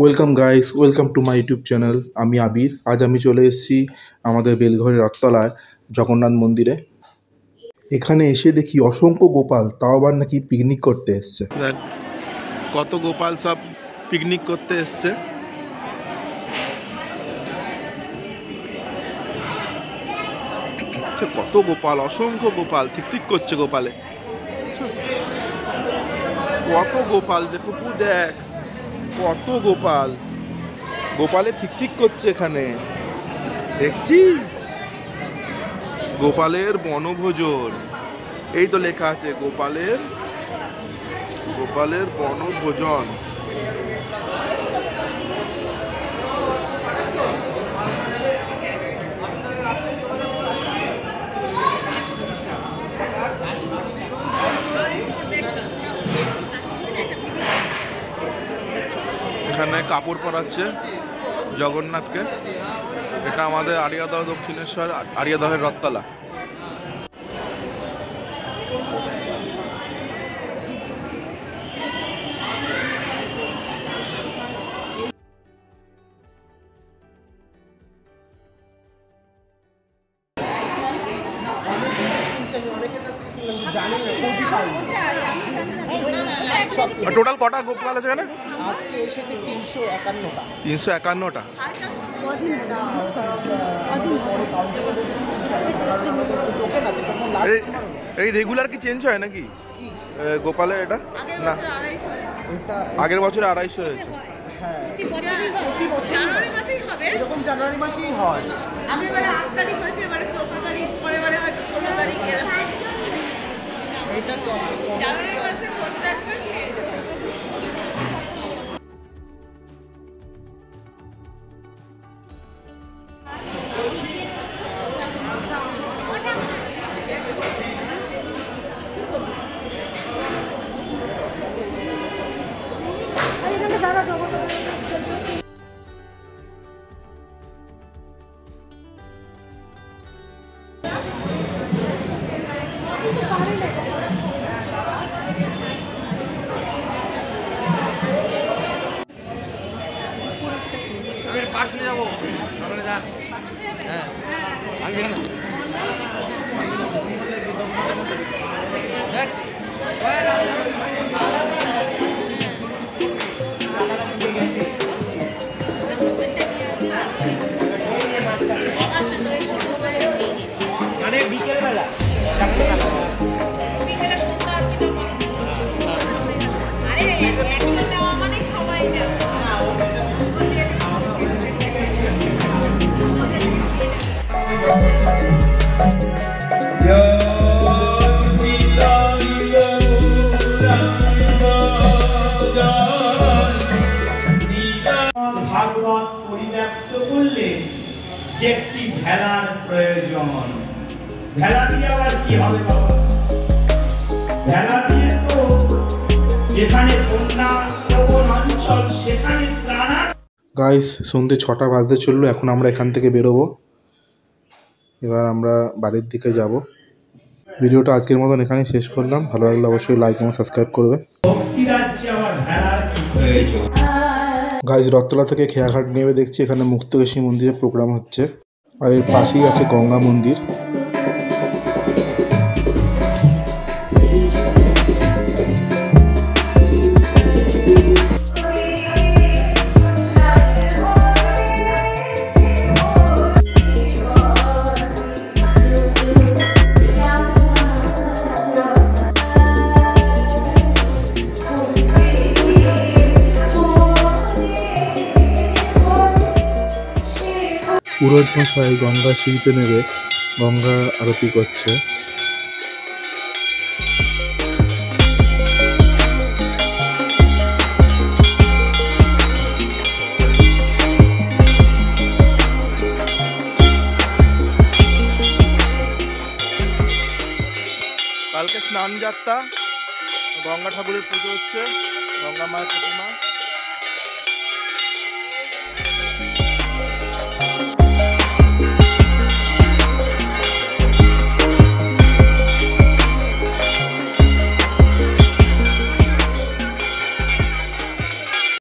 Welcome guys, welcome to my YouTube channel. আমি আবির। আজ আমি চলে এসেছি আমাদের বেলঘরের রথতলায় জগন্নাথ মন্দিরে। এখানে এসে দেখি অসংখ্য গোপাল, তাও আবার নাকি পিকনিক করতে এসছে। কত গোপাল সব পিকনিক করতে এসছে। কত গোপাল, অসংখ্য গোপাল ঠিক করছে গোপালে। কত গোপাল রে পুপু, দেখ কত গোপাল, গোপালে ঠিক করছে এখানে, দেখছিস? গোপালের বনভোজন, এই তো লেখা আছে গোপালের বনভোজন। এখানে কাপড় পরাচ্ছে জগন্নাথকে। এটা আমাদের আড়িয়াদহ দক্ষিণেশ্বর আড়িয়াদহের রথতলা। টোটাল কটা গোপাল আছে এখানে? আজকে এসেছে 351টা। 351টা। এই রেগুলার কি চেঞ্জ হয় নাকি গোপালের? এটা না, আগের বছর 250 হয়েছে। হ্যাঁ, প্রতি বছর এরকম জানুয়ারি মাসেই হয়। এবারে 8 তারিখ হয়েছে, এবারে 14 তারিখ, পরের হয়তো 16 তারিখ। এটা তো জানুয়ারি মাসে খোঁজ রাখবেন। মানে বিকেলবেলা বিকেলে সন্ধ্যা আরতি আরে একজন নেওয়া মানে সবাই নেওয়া। ভাগবত পরিব্যাপ্ত করলে যে একটি ভেলার প্রয়োজন। ভেলা দিয়ে আবার কি হবে বাবা? ভেলা দিয়ে তো যেখানে বন্যা প্রবণ অঞ্চল সেখানে ত্রাণ। গাইস, সন্ধ্যে 6টা বাজতে চললো। এখন আমরা এখান থেকে বেরোবো। এবার আমরা বাড়ির দিকে যাব। ভিডিওটা আজকের মতন এখানেই শেষ করলাম। ভালো লাগলে অবশ্যই লাইক এবং সাবস্ক্রাইব করবে। ভক্তি রাজ্যে আবার ভেলার কি প্রয়োজন? গাইস, রথতলা থেকে খেয়াঘাট নেমে দেখছি এখানে মুক্তকেশী মন্দিরে প্রোগ্রাম হচ্ছে, আর এর পাশেই আছে গঙ্গা মন্দির। পুরোহিত মশাই গঙ্গা সিঁড়িতে নেমে গঙ্গা আরতি করছে। কালকে স্নান যাত্রা, গঙ্গা ঠাকুরের পুজো হচ্ছে, গঙ্গা মায়ের প্রতিমা।